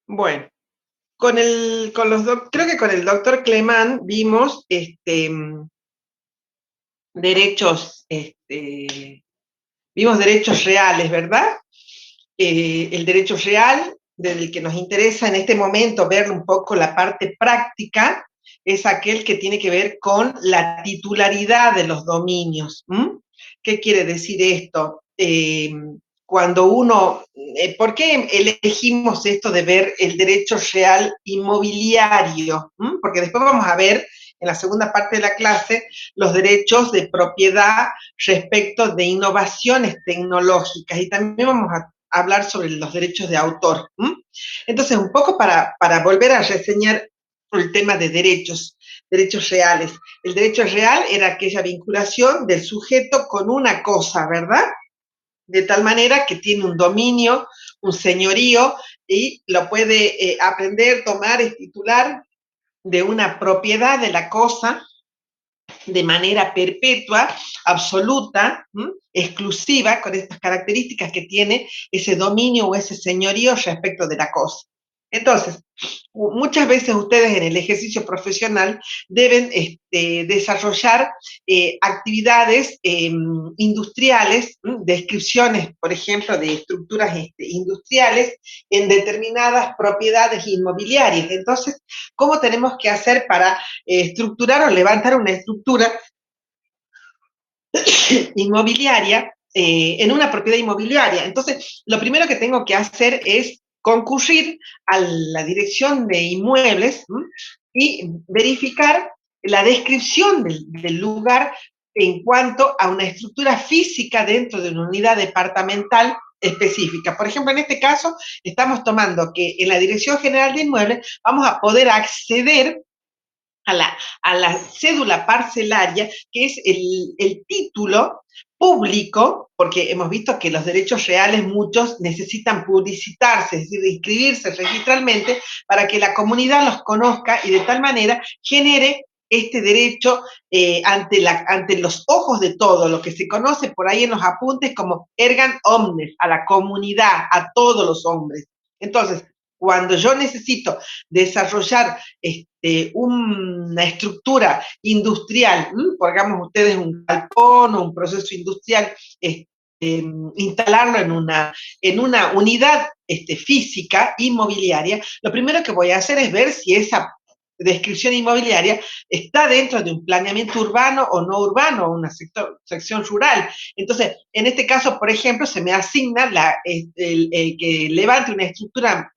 Bueno, creo que con el doctor Clemán vimos derechos, vimos derechos reales, ¿verdad? El derecho real, del que nos interesa en este momento ver un poco la parte práctica, es aquel que tiene que ver con la titularidad de los dominios. ¿M? ¿Qué quiere decir esto? Cuando uno, ¿por qué elegimos esto de ver el derecho real inmobiliario? ¿M? Porque después vamos a ver en la segunda parte de la clase los derechos de propiedad respecto de innovaciones tecnológicas y también vamos a hablar sobre los derechos de autor. ¿M? Entonces, un poco para volver a reseñar el tema de derechos reales. El derecho real era aquella vinculación del sujeto con una cosa, ¿verdad? De tal manera que tiene un dominio, un señorío, y lo puede aprender, tomar, es titular de una propiedad de la cosa de manera perpetua, absoluta, exclusiva, con estas características que tiene ese dominio o ese señorío respecto de la cosa. Entonces, muchas veces ustedes en el ejercicio profesional deben desarrollar actividades industriales, descripciones, por ejemplo, de estructuras industriales en determinadas propiedades inmobiliarias. Entonces, ¿cómo tenemos que hacer para estructurar o levantar una estructura inmobiliaria en una propiedad inmobiliaria? Entonces, lo primero que tengo que hacer es concurrir a la dirección de inmuebles y verificar la descripción del lugar en cuanto a una estructura física dentro de una unidad departamental específica. Por ejemplo, en este caso, estamos tomando que en la Dirección General de Inmuebles vamos a poder acceder a la cédula parcelaria, que es el título público, porque hemos visto que los derechos reales muchos necesitan publicitarse, es decir, inscribirse registralmente para que la comunidad los conozca y de tal manera genere este derecho ante los ojos de todos, lo que se conoce por ahí en los apuntes como ergan omnes, a la comunidad, a todos los hombres. Entonces, cuando yo necesito desarrollar una estructura industrial, pongamos ustedes un galpón o un proceso industrial, instalarlo en una unidad física, inmobiliaria, lo primero que voy a hacer es ver si esa descripción inmobiliaria está dentro de un planeamiento urbano o no urbano, una sección rural. Entonces, en este caso, por ejemplo, se me asigna el que levante una estructura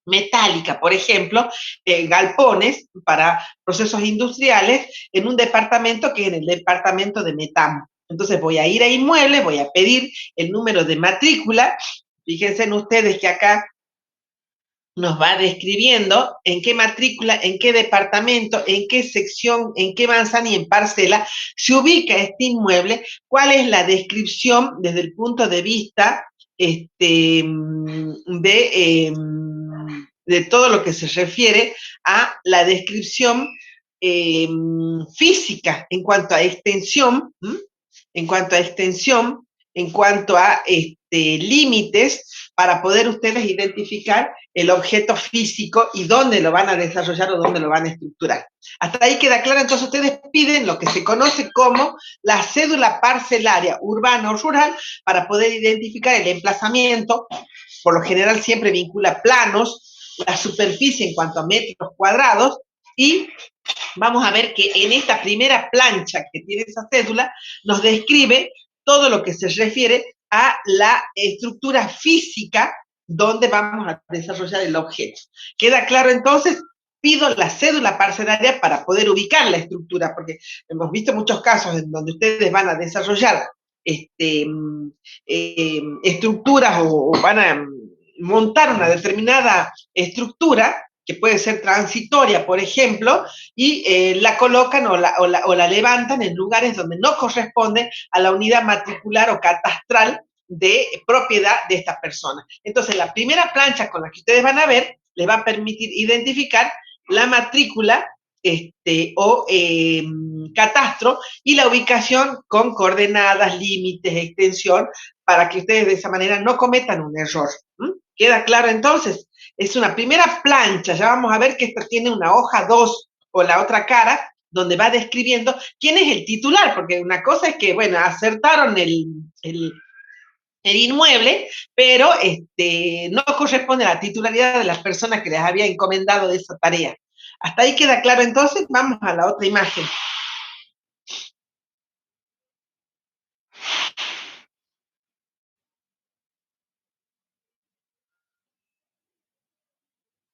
metálica, por ejemplo, galpones para procesos industriales en un departamento que es en el departamento de Metam. Entonces voy a ir a inmuebles, voy a pedir el número de matrícula. Fíjense en ustedes que acá nos va describiendo en qué matrícula, en qué departamento, en qué sección, en qué manzana y en parcela se ubica este inmueble, cuál es la descripción desde el punto de vista de todo lo que se refiere a la descripción eh, física en cuanto a extensión, en cuanto a extensión, en cuanto a límites, para poder ustedes identificar el objeto físico y dónde lo van a desarrollar o dónde lo van a estructurar. Hasta ahí queda claro. Entonces ustedes piden lo que se conoce como la cédula parcelaria urbana o rural para poder identificar el emplazamiento. Por lo general siempre vincula planos, la superficie en cuanto a metros cuadrados, y vamos a ver que en esta primera plancha que tiene esa cédula nos describe todo lo que se refiere a la estructura física donde vamos a desarrollar el objeto. ¿Queda claro entonces? Pido la cédula parcelaria para poder ubicar la estructura, porque hemos visto muchos casos en donde ustedes van a desarrollar estructuras o van a montar una determinada estructura que puede ser transitoria, por ejemplo, y la colocan o la levantan en lugares donde no corresponden a la unidad matricular o catastral de propiedad de estas personas. Entonces, la primera plancha con la que ustedes van a ver les va a permitir identificar la matrícula o catastro y la ubicación con coordenadas, límites, extensión, para que ustedes de esa manera no cometan un error. ¿Queda claro entonces? Es una primera plancha, ya vamos a ver que esta tiene una hoja 2 o la otra cara, donde va describiendo quién es el titular, porque una cosa es que, bueno, acertaron el inmueble, pero no corresponde a la titularidad de las personas que les había encomendado de esa tarea. Hasta ahí queda claro, entonces vamos a la otra imagen.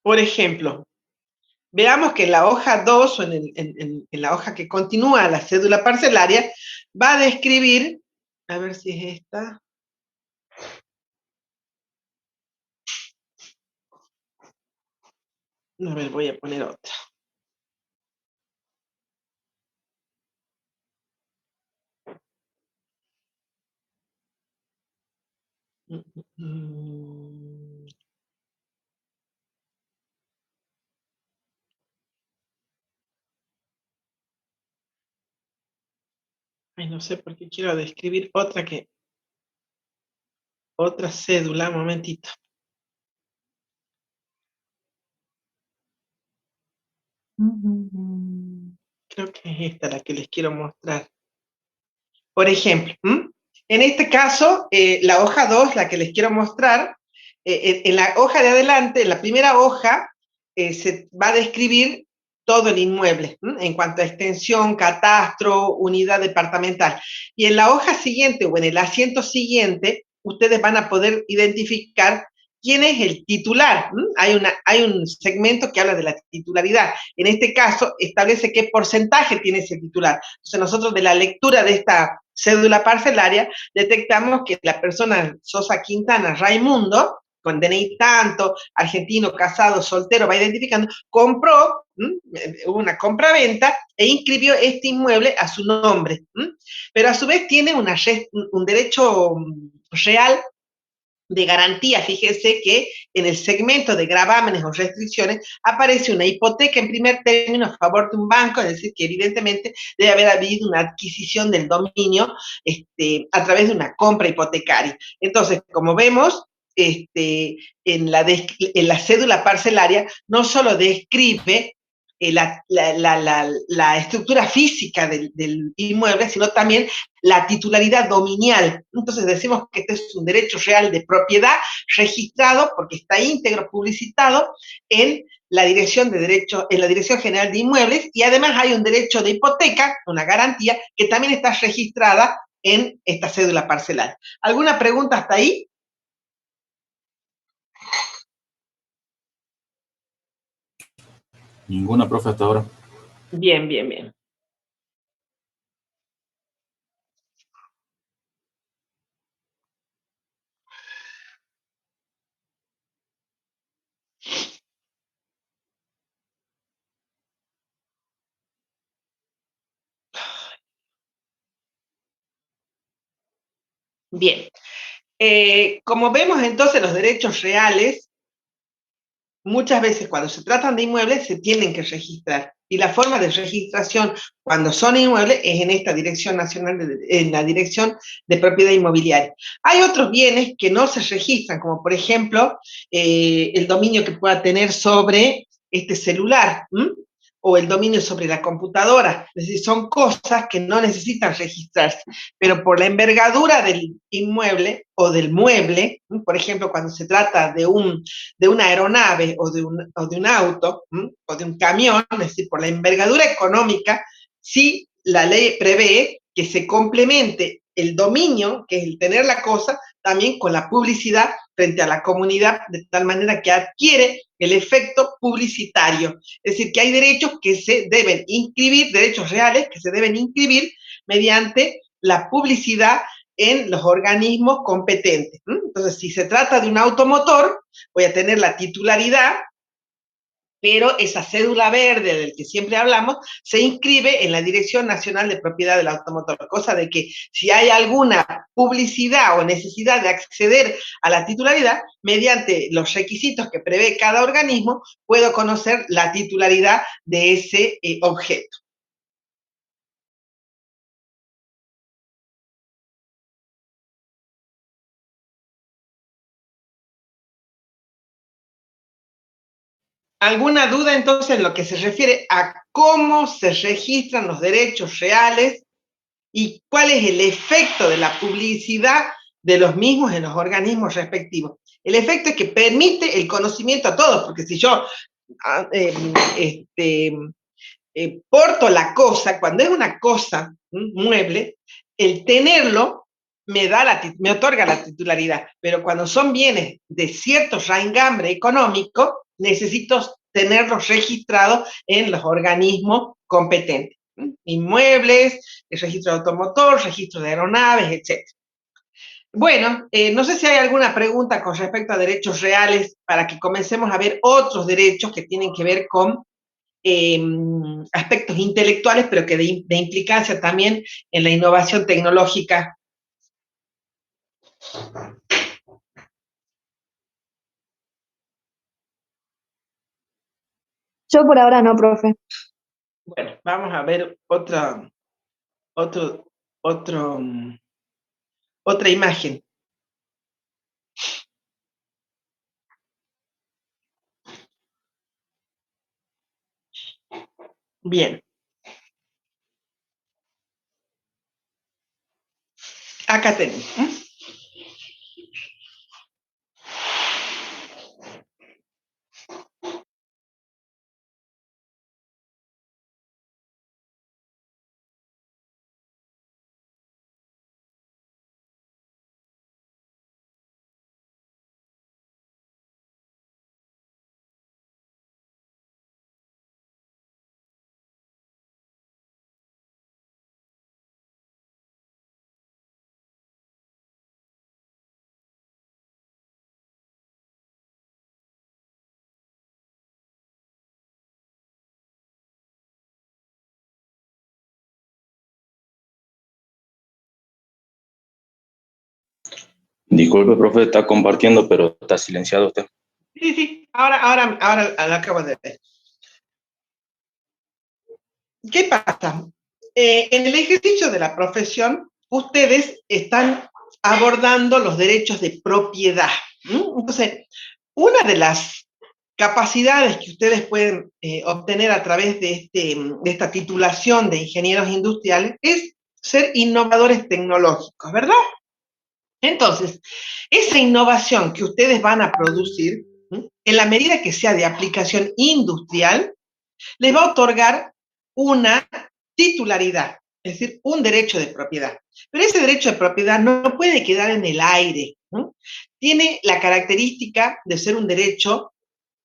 Por ejemplo, veamos que en la hoja 2 o en la hoja que continúa la cédula parcelaria va a describir, a ver si es esta, a ver, voy a poner otra. Ay, no sé por qué quiero describir otra cédula, un momentito. Creo que es esta la que les quiero mostrar. Por ejemplo, en este caso, la hoja 2, la que les quiero mostrar, en la hoja de adelante, en la primera hoja, se va a describir todo el inmueble, en cuanto a extensión, catastro, unidad departamental. Y en la hoja siguiente o en el asiento siguiente, ustedes van a poder identificar quién es el titular. Hay un segmento que habla de la titularidad. En este caso, establece qué porcentaje tiene ese titular. Entonces, nosotros de la lectura de esta cédula parcelaria, detectamos que la persona Sosa Quintana Raimundo, con DNI tanto, argentino, casado, soltero, va identificando, compró, hubo una compra-venta e inscribió este inmueble a su nombre. Pero a su vez tiene un derecho real de garantía. Fíjense que en el segmento de gravámenes o restricciones aparece una hipoteca en primer término a favor de un banco, es decir, que evidentemente debe haber habido una adquisición del dominio a través de una compra hipotecaria. Entonces, como vemos, en la cédula parcelaria no solo describe la estructura física del inmueble, sino también la titularidad dominial. Entonces decimos que este es un derecho real de propiedad registrado porque está íntegro publicitado en la Dirección de Derecho, en la Dirección General de Inmuebles, y además hay un derecho de hipoteca, una garantía, que también está registrada en esta cédula parcelar. ¿Alguna pregunta hasta ahí? Ninguna, profe, hasta ahora. Bien, bien, bien. Bien. Como vemos entonces, los derechos reales muchas veces cuando se tratan de inmuebles se tienen que registrar. Y la forma de registración cuando son inmuebles es en esta Dirección Nacional, en la Dirección de Propiedad Inmobiliaria. Hay otros bienes que no se registran, como por ejemplo el dominio que pueda tener sobre este celular, o el dominio sobre la computadora. Es decir, son cosas que no necesitan registrarse, pero por la envergadura del inmueble o del mueble, por ejemplo, cuando se trata de una aeronave o de un auto, o de un camión, es decir, por la envergadura económica, sí la ley prevé que se complemente el dominio, que es el tener la cosa, también con la publicidad frente a la comunidad, de tal manera que adquiere el efecto publicitario. Es decir, que hay derechos que se deben inscribir, derechos reales que se deben inscribir mediante la publicidad en los organismos competentes. Entonces, si se trata de un automotor, voy a tener la titularidad, pero esa cédula verde del que siempre hablamos se inscribe en la Dirección Nacional de Propiedad del Automotor, cosa de que si hay alguna publicidad o necesidad de acceder a la titularidad, mediante los requisitos que prevé cada organismo, puedo conocer la titularidad de ese objeto. ¿Alguna duda entonces en lo que se refiere a cómo se registran los derechos reales y cuál es el efecto de la publicidad de los mismos en los organismos respectivos? El efecto es que permite el conocimiento a todos, porque si yo porto la cosa, cuando es una cosa, un mueble, el tenerlo me otorga la titularidad, pero cuando son bienes de cierto raigambre económico, necesito tenerlos registrados en los organismos competentes. Inmuebles, el registro de automotor, registro de aeronaves, etc. Bueno, no sé si hay alguna pregunta con respecto a derechos reales para que comencemos a ver otros derechos que tienen que ver con aspectos intelectuales, pero que de implicancia también en la innovación tecnológica. Yo por ahora no, profe. Bueno, vamos a ver otra imagen. Bien. Acá tenemos. Disculpe, profe, está compartiendo, pero está silenciado usted. Sí, ahora lo acabo de ver. ¿Qué pasa? En el ejercicio de la profesión, ustedes están abordando los derechos de propiedad. Entonces, una de las capacidades que ustedes pueden obtener a través de esta titulación de ingenieros industriales es ser innovadores tecnológicos, ¿verdad? Entonces, esa innovación que ustedes van a producir, en la medida que sea de aplicación industrial, les va a otorgar una titularidad, es decir, un derecho de propiedad. Pero ese derecho de propiedad no puede quedar en el aire, ¿no? Tiene la característica de ser un derecho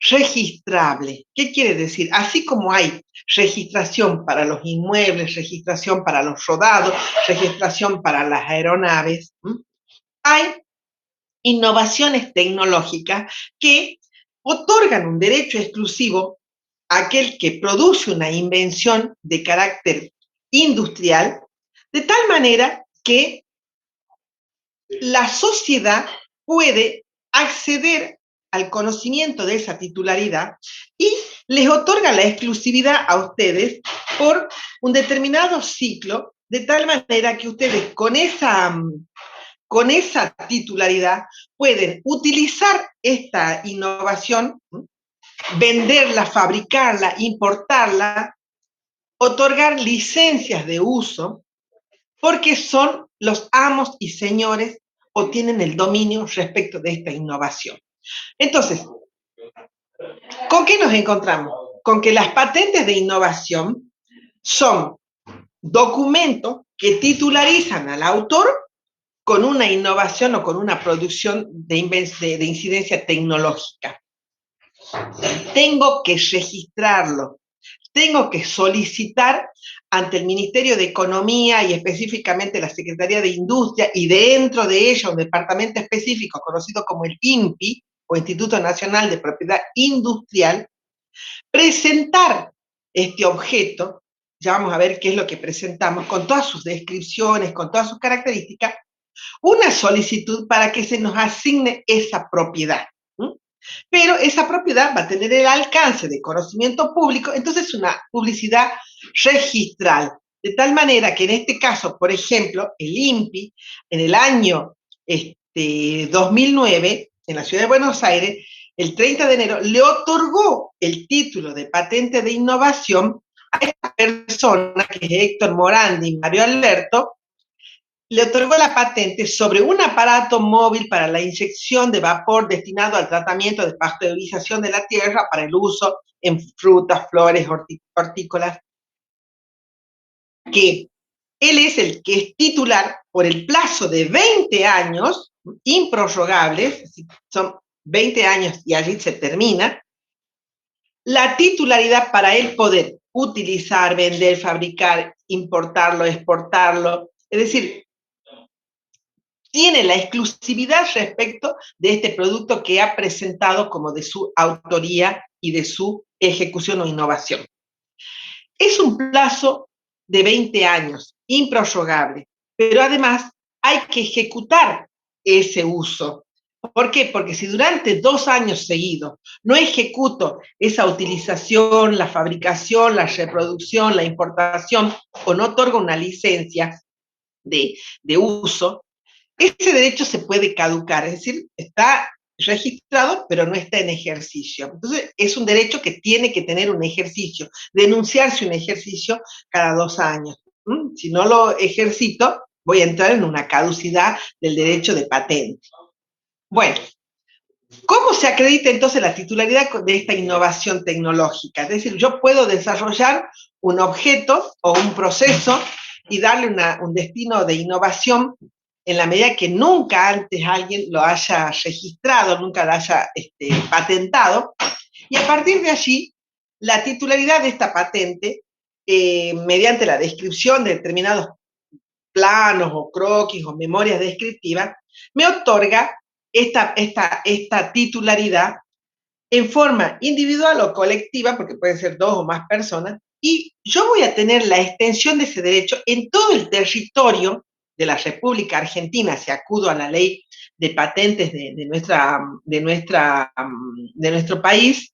registrable. ¿Qué quiere decir? Así como hay registración para los inmuebles, registración para los rodados, registración para las aeronaves, hay innovaciones tecnológicas que otorgan un derecho exclusivo a aquel que produce una invención de carácter industrial, de tal manera que la sociedad puede acceder al conocimiento de esa titularidad y les otorga la exclusividad a ustedes por un determinado ciclo, de tal manera que ustedes con esa titularidad pueden utilizar esta innovación, venderla, fabricarla, importarla, otorgar licencias de uso, porque son los amos y señores o tienen el dominio respecto de esta innovación. Entonces, ¿con qué nos encontramos? Con que las patentes de innovación son documentos que titularizan al autor con una innovación o con una producción de incidencia tecnológica. Tengo que registrarlo, tengo que solicitar ante el Ministerio de Economía y específicamente la Secretaría de Industria y dentro de ella un departamento específico conocido como el INPI o Instituto Nacional de Propiedad Industrial, presentar este objeto, ya vamos a ver qué es lo que presentamos, con todas sus descripciones, con todas sus características, una solicitud para que se nos asigne esa propiedad. Pero esa propiedad va a tener el alcance de conocimiento público, entonces es una publicidad registral. De tal manera que en este caso, por ejemplo, el INPI, en el año 2009, en la ciudad de Buenos Aires, el 30 de enero, le otorgó el título de patente de innovación a esta persona, que es Héctor Morandi y Mario Alberto, le otorgó la patente sobre un aparato móvil para la inyección de vapor destinado al tratamiento de pasteurización de la tierra para el uso en frutas, flores, hortícolas, que él es el que es titular por el plazo de 20 años, improrrogables, son 20 años y allí se termina, la titularidad para él poder utilizar, vender, fabricar, importarlo, exportarlo, es decir, tiene la exclusividad respecto de este producto que ha presentado como de su autoría y de su ejecución o innovación. Es un plazo de 20 años, improrrogable, pero además hay que ejecutar ese uso. ¿Por qué? Porque si durante 2 años seguidos no ejecuto esa utilización, la fabricación, la reproducción, la importación, o no otorgo una licencia de uso, ese derecho se puede caducar, es decir, está registrado, pero no está en ejercicio. Entonces, es un derecho que tiene que tener un ejercicio, denunciarse un ejercicio cada 2 años. Si no lo ejercito, voy a entrar en una caducidad del derecho de patente. Bueno, ¿cómo se acredita entonces la titularidad de esta innovación tecnológica? Es decir, yo puedo desarrollar un objeto o un proceso y darle un destino de innovación en la medida que nunca antes alguien lo haya registrado, nunca lo haya patentado, y a partir de allí, la titularidad de esta patente, mediante la descripción de determinados planos o croquis o memorias descriptivas, me otorga esta titularidad en forma individual o colectiva, porque pueden ser 2 o más personas, y yo voy a tener la extensión de ese derecho en todo el territorio de la República Argentina, si acudo a la ley de patentes de nuestro país,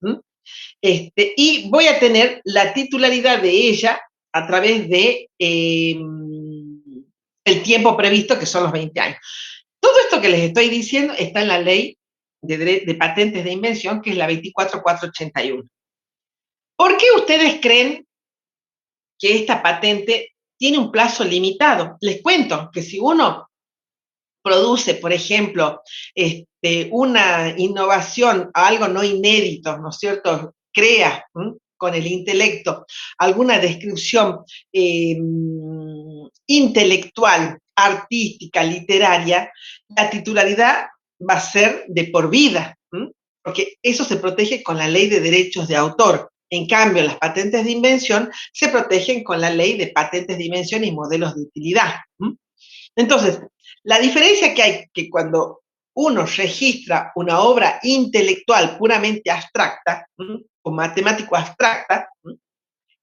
y voy a tener la titularidad de ella a través de el tiempo previsto, que son los 20 años. Todo esto que les estoy diciendo está en la ley de patentes de invención, que es la 24481. ¿Por qué ustedes creen que esta patente tiene un plazo limitado? Les cuento que si uno produce, por ejemplo, una innovación, algo no inédito, ¿no es cierto? Crea con el intelecto alguna descripción intelectual, artística, literaria, la titularidad va a ser de por vida, porque eso se protege con la ley de derechos de autor. En cambio, las patentes de invención se protegen con la ley de patentes de invención y modelos de utilidad. Entonces, la diferencia que hay que cuando uno registra una obra intelectual puramente abstracta, o matemático abstracta,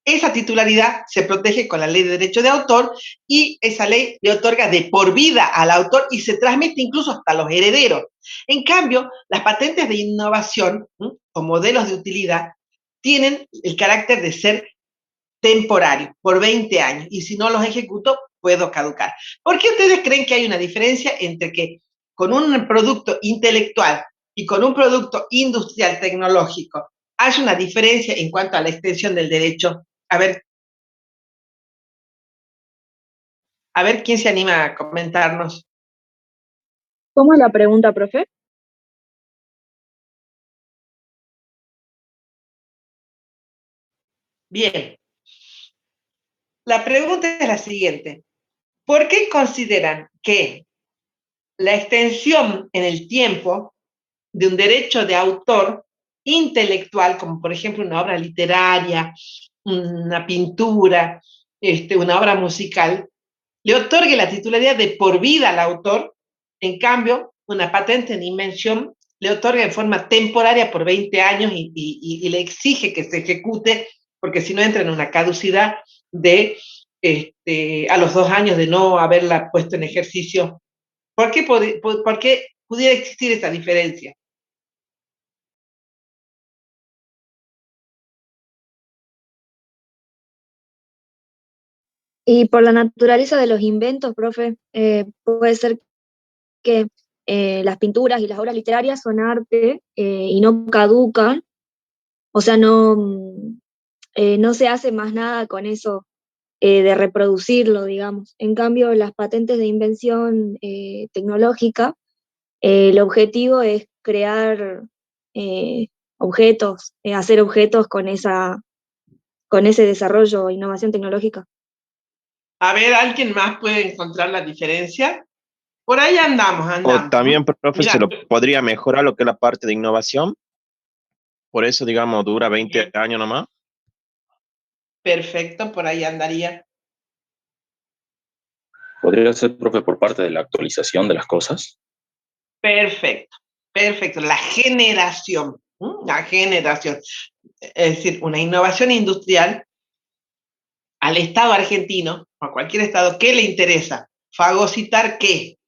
esa titularidad se protege con la ley de derecho de autor y esa ley le otorga de por vida al autor y se transmite incluso hasta los herederos. En cambio, las patentes de innovación o modelos de utilidad tienen el carácter de ser temporario, por 20 años, y si no los ejecuto, puedo caducar. ¿Por qué ustedes creen que hay una diferencia entre que con un producto intelectual y con un producto industrial tecnológico hay una diferencia en cuanto a la extensión del derecho? A ver quién se anima a comentarnos. ¿Cómo es la pregunta, profe? Bien, la pregunta es la siguiente. ¿Por qué consideran que la extensión en el tiempo de un derecho de autor intelectual, como por ejemplo una obra literaria, una pintura, una obra musical, le otorgue la titularidad de por vida al autor? En cambio, una patente de invención le otorga en forma temporaria por 20 años y le exige que se ejecute, porque si no entra en una caducidad de a los 2 años de no haberla puesto en ejercicio. ¿Por qué pudiera existir esa diferencia? Y por la naturaleza de los inventos, profe, puede ser que las pinturas y las obras literarias son arte y no caducan, o sea, no se hace más nada con eso de reproducirlo, digamos. En cambio, las patentes de invención tecnológica, el objetivo es crear eh, objetos, hacer objetos con ese desarrollo e innovación tecnológica. A ver, ¿alguien más puede encontrar la diferencia? Por ahí andamos, O andamos. también, profe, se Mira, lo podría mejorar lo que es la parte de innovación. Por eso, digamos, dura 20 años nomás. perfecto, por ahí andaría. ¿Podría ser, profe, por parte de la actualización de las cosas? Perfecto, perfecto. La generación, la generación. Es decir, una innovación industrial al Estado argentino, o a cualquier Estado, ¿qué le interesa? Fagocitar qué?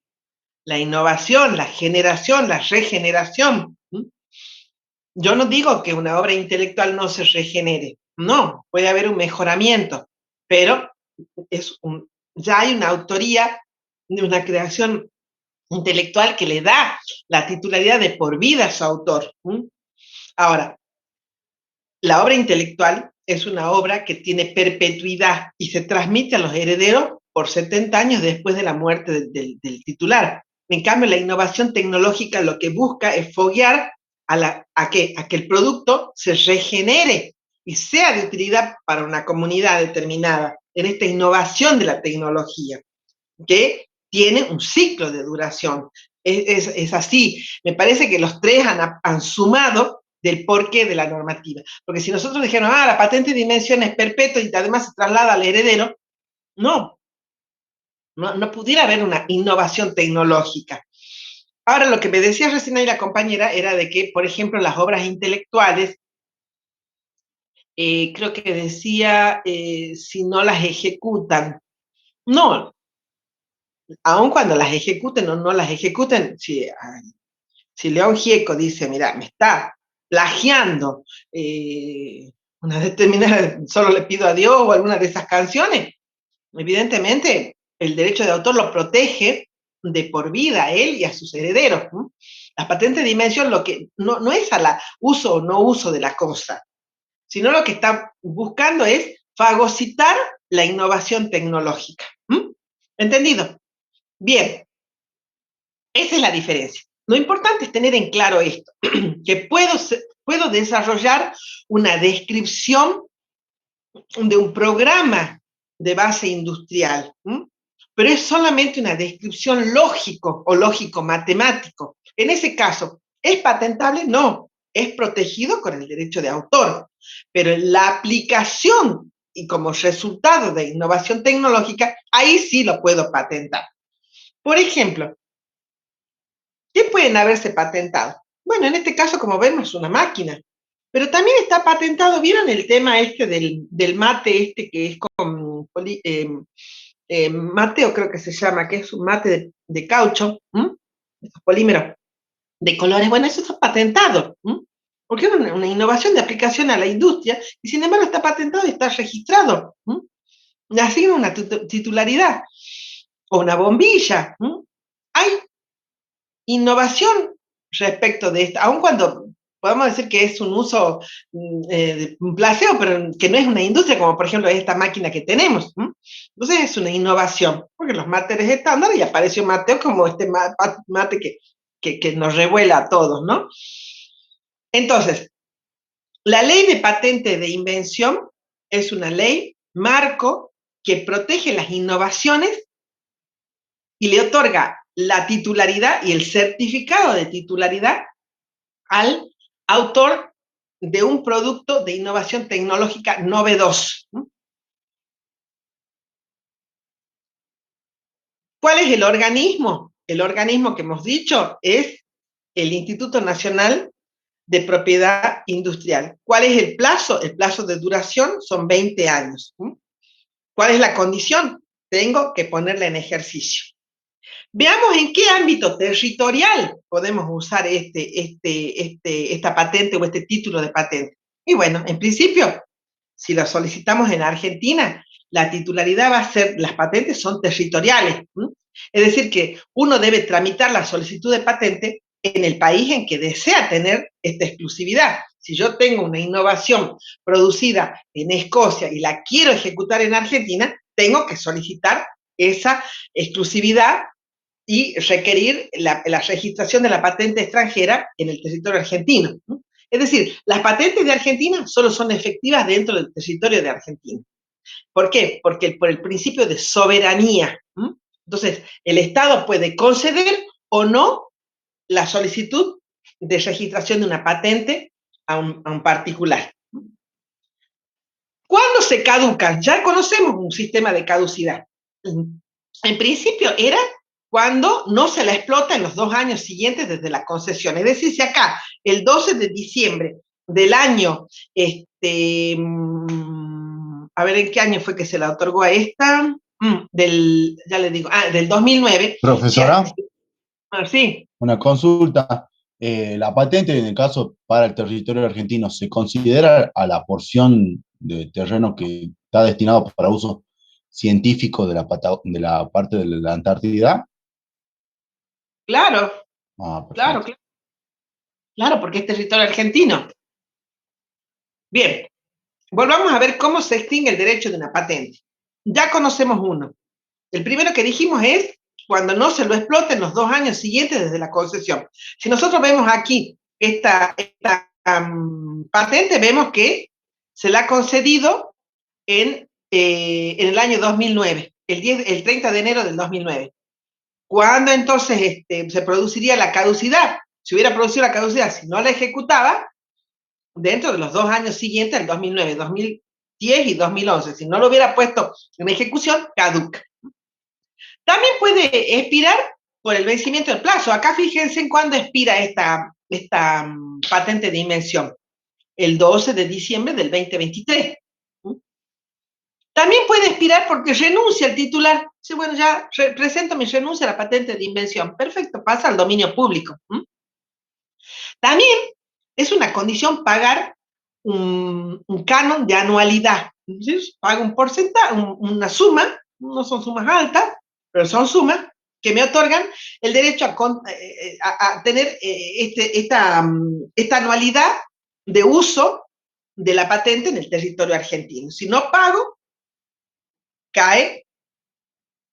La innovación, la generación, la regeneración. Yo no digo que una obra intelectual no se regenere, no, puede haber un mejoramiento, pero ya hay una autoría de una creación intelectual que le da la titularidad de por vida a su autor. Ahora, la obra intelectual es una obra que tiene perpetuidad y se transmite a los herederos por 70 años después de la muerte del titular. En cambio, la innovación tecnológica lo que busca es foguear a que el producto se regenere y sea de utilidad para una comunidad determinada en esta innovación de la tecnología, que tiene un ciclo de duración. Es así. Me parece que los tres han sumado del porqué de la normativa. Porque si nosotros dijéramos, la patente de dimensión es perpetua y además se traslada al heredero, no pudiera haber una innovación tecnológica. Ahora, lo que me decía recién ahí la compañera era de que, por ejemplo, las obras intelectuales, creo que decía, si no las ejecutan. No, aun cuando las ejecuten o no las ejecuten, si León Gieco dice, mira, me está plagiando una determinada, solo le pido a Dios o alguna de esas canciones, evidentemente el derecho de autor lo protege de por vida a él y a sus herederos. La patente de dimensión lo que no es a la uso o no uso de la cosa, sino lo que está buscando es fagocitar la innovación tecnológica. ¿Entendido? Bien, esa es la diferencia. Lo importante es tener en claro esto, que puedo desarrollar una descripción de un programa de base industrial, pero es solamente una descripción lógico o lógico-matemático. En ese caso, ¿es patentable? No, es protegido con el derecho de autor, pero en la aplicación y como resultado de innovación tecnológica, ahí sí lo puedo patentar. Por ejemplo, ¿qué pueden haberse patentado? Bueno, en este caso, como vemos, una máquina. Pero también está patentado, ¿vieron el tema este del mate este que es con mateo creo que se llama, que es un mate de caucho, estos polímeros de colores? Bueno, eso está patentado, porque es una innovación de aplicación a la industria y sin embargo está patentado y está registrado. Le asigna una titularidad o una bombilla. Hay innovación respecto de esto, aun cuando podemos decir que es un uso un placebo, pero que no es una industria, como por ejemplo esta máquina que tenemos. Entonces es una innovación, porque los máteres estándar y apareció Mateo como este mate que nos revuela a todos, ¿no? Entonces, la ley de patente de invención es una ley marco que protege las innovaciones y le otorga la titularidad y el certificado de titularidad al autor de un producto de innovación tecnológica novedoso. ¿Cuál es el organismo? El organismo que hemos dicho es el Instituto Nacional de Propiedad Industrial. ¿Cuál es el plazo? El plazo de duración son 20 años. ¿Cuál es la condición? Tengo que ponerla en ejercicio. Veamos en qué ámbito territorial podemos usar esta patente o este título de patente. Y bueno, en principio, si lo solicitamos en Argentina, la titularidad va a ser, las patentes son territoriales. Es decir, que uno debe tramitar la solicitud de patente en el país en que desea tener esta exclusividad. Si yo tengo una innovación producida en Escocia y la quiero ejecutar en Argentina, tengo que solicitar esa exclusividad y requerir la registración de la patente extranjera en el territorio argentino. Es decir, las patentes de Argentina solo son efectivas dentro del territorio de Argentina. ¿Por qué? Porque por el principio de soberanía. Entonces, el Estado puede conceder o no la solicitud de registración de una patente a un particular. ¿Cuándo se caducan? Ya conocemos un sistema de caducidad. En principio era cuando no se la explota en los 2 años siguientes desde la concesión. Es decir, si acá el 12 de diciembre del año, a ver en qué año fue que se la otorgó a esta, ya le digo, del 2009. Profesora, Sí. una consulta. La patente, en el caso para el territorio argentino, ¿se considera a la porción de terreno que está destinado para uso científico de la parte de la Antártida? Claro, Ah, claro, perfecto. claro, porque es territorio argentino. Bien, volvamos a ver cómo se extingue el derecho de una patente. Ya conocemos uno. El primero que dijimos es cuando no se lo explota en los 2 años siguientes desde la concesión. Si nosotros vemos aquí esta patente, vemos que se la ha concedido en el año 2009, el 30 de enero del 2009. ¿Cuándo entonces se produciría la caducidad? Si hubiera producido la caducidad, si no la ejecutaba, dentro de los 2 años siguientes, el 2009, 2010 y 2011. Si no lo hubiera puesto en ejecución, caduca. También puede expirar por el vencimiento del plazo. Acá fíjense en cuándo expira esta patente de invención. El 12 de diciembre del 2023. También puede expirar porque renuncia el titular. Sí, bueno, ya presento mi renuncia a la patente de invención. Perfecto, pasa al dominio público. También es una condición pagar un canon de anualidad. Entonces, pago un porcentaje, una suma, no son sumas altas, pero son sumas que me otorgan el derecho a tener esta anualidad de uso de la patente en el territorio argentino. Si no pago, cae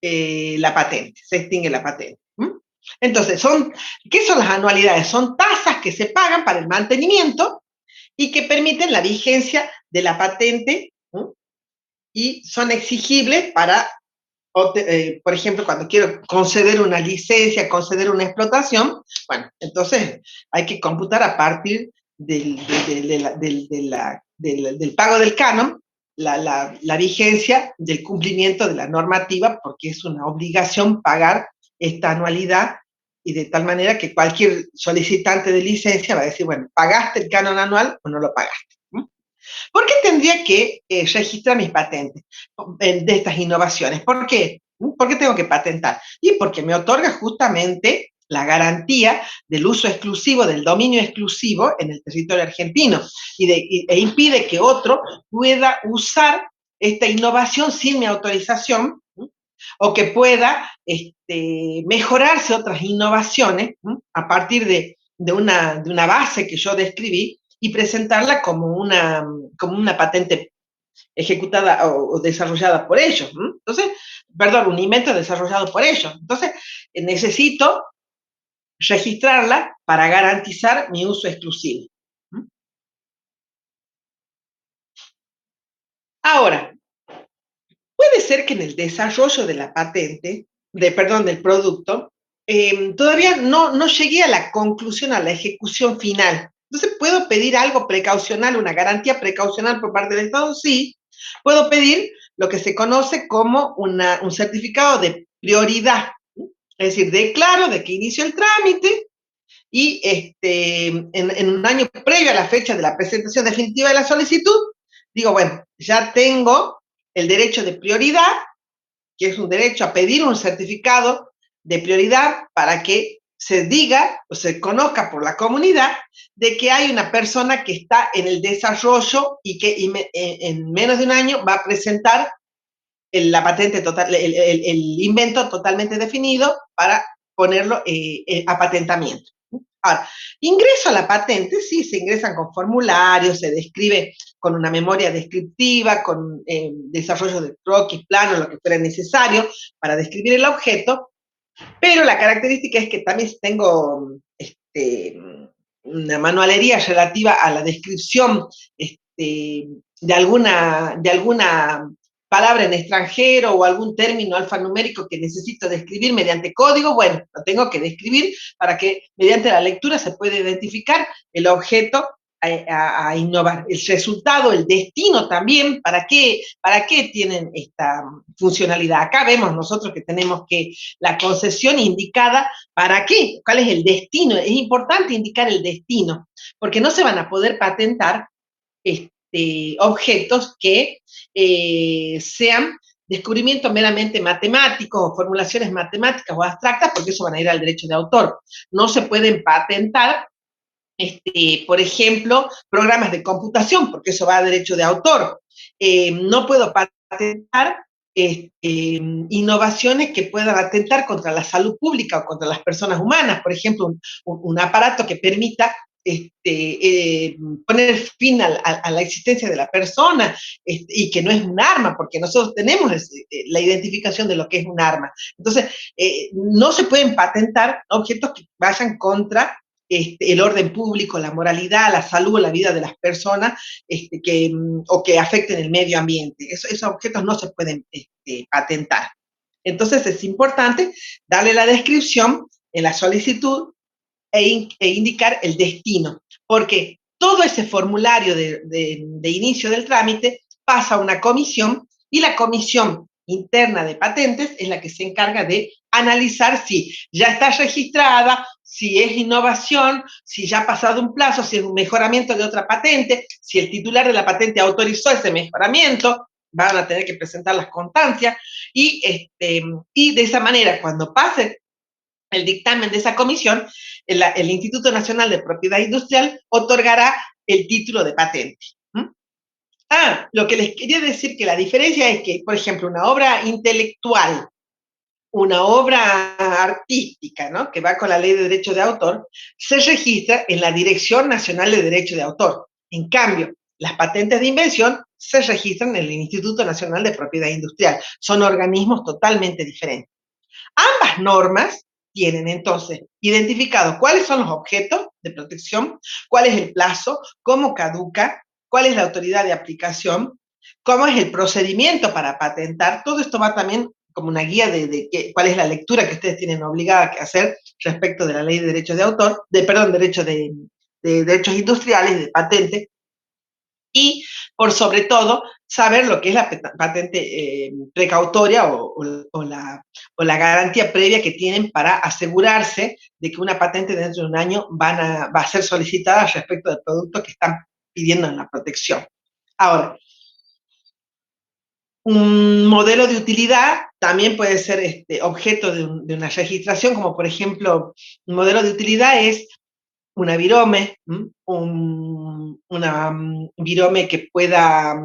la patente, se extingue la patente. Entonces, ¿qué son las anualidades? Son tasas que se pagan para el mantenimiento y que permiten la vigencia de la patente, y son exigibles para, por ejemplo, cuando quiero conceder una licencia, conceder una explotación, bueno, entonces hay que computar a partir del pago del canon la vigencia del cumplimiento de la normativa, porque es una obligación pagar esta anualidad, y de tal manera que cualquier solicitante de licencia va a decir, bueno, ¿pagaste el canon anual o no lo pagaste? ¿Por qué tendría que registrar mis patentes de estas innovaciones? ¿Por qué? ¿Por qué tengo que patentar? Y porque me otorga justamente la garantía del uso exclusivo, del dominio exclusivo en el territorio argentino, e impide que otro pueda usar esta innovación sin mi autorización, o que pueda mejorarse otras innovaciones a partir de una base que yo describí, y presentarla como una patente ejecutada o desarrollada por ellos. Entonces, perdón, un invento desarrollado por ellos. Entonces, necesito registrarla para garantizar mi uso exclusivo. Ahora, puede ser que en el desarrollo de la patente, del producto, todavía no llegué a la conclusión, a la ejecución final. Entonces, ¿puedo pedir algo precaucional, una garantía precaucional por parte del Estado? Sí. Puedo pedir lo que se conoce como un certificado de prioridad. Es decir, declaro de que inicio el trámite y en un año previo a la fecha de la presentación definitiva de la solicitud, digo, bueno, ya tengo el derecho de prioridad, que es un derecho a pedir un certificado de prioridad para que se diga o se conozca por la comunidad de que hay una persona que está en el desarrollo y que en menos de un año va a presentar la patente total, el invento totalmente definido para ponerlo a patentamiento. Ahora, ingreso a la patente, sí, se ingresan con formularios, se describe con una memoria descriptiva, con desarrollo de croquis, plano, lo que fuera necesario para describir el objeto, pero la característica es que también tengo una manualería relativa a la descripción de alguna palabra en extranjero o algún término alfanumérico que necesito describir mediante código, bueno, lo tengo que describir para que mediante la lectura se pueda identificar el objeto a innovar. El resultado, el destino también, ¿para qué tienen esta funcionalidad? Acá vemos nosotros que tenemos que la concesión indicada, ¿para qué? ¿Cuál es el destino? Es importante indicar el destino, porque no se van a poder patentar objetos que sean descubrimientos meramente matemáticos o formulaciones matemáticas o abstractas, porque eso van a ir al derecho de autor. No se pueden patentar, por ejemplo, programas de computación, porque eso va a derecho de autor. No puedo patentar innovaciones que puedan atentar contra la salud pública o contra las personas humanas. Por ejemplo, un aparato que permita poner fin a la existencia de la persona y que no es un arma, porque nosotros tenemos la identificación de lo que es un arma. Entonces, no se pueden patentar objetos que vayan contra el orden público, la moralidad, la salud, la vida de las personas, o que afecten el medio ambiente. Esos objetos no se pueden patentar. Entonces es importante darle la descripción en la solicitud e indicar el destino, porque todo ese formulario de inicio del trámite pasa a una comisión y la comisión interna de patentes es la que se encarga de analizar si ya está registrada, si es innovación, si ya ha pasado un plazo, si es un mejoramiento de otra patente, si el titular de la patente autorizó ese mejoramiento, van a tener que presentar las constancias y de esa manera, cuando pase el dictamen de esa comisión, el Instituto Nacional de Propiedad Industrial otorgará el título de patente. Lo que les quería decir que la diferencia es que, por ejemplo, una obra intelectual, una obra artística, ¿no?, que va con la ley de derecho de autor, se registra en la Dirección Nacional de Derecho de Autor. En cambio, las patentes de invención se registran en el Instituto Nacional de Propiedad Industrial. Son organismos totalmente diferentes. Ambas normas tienen entonces identificado cuáles son los objetos de protección, cuál es el plazo, cómo caduca, cuál es la autoridad de aplicación, cómo es el procedimiento para patentar. Todo esto va también como una guía de cuál es la lectura que ustedes tienen obligada a hacer respecto de la ley de derechos de autor, derecho de derechos industriales, de patente, y por sobre todo saber lo que es la patente precautoria o la garantía previa que tienen para asegurarse de que una patente dentro de un año va a ser solicitada respecto del producto que están pidiendo en la protección. Ahora, un modelo de utilidad también puede ser objeto de una registración, como por ejemplo, un modelo de utilidad es una virome, una virome que pueda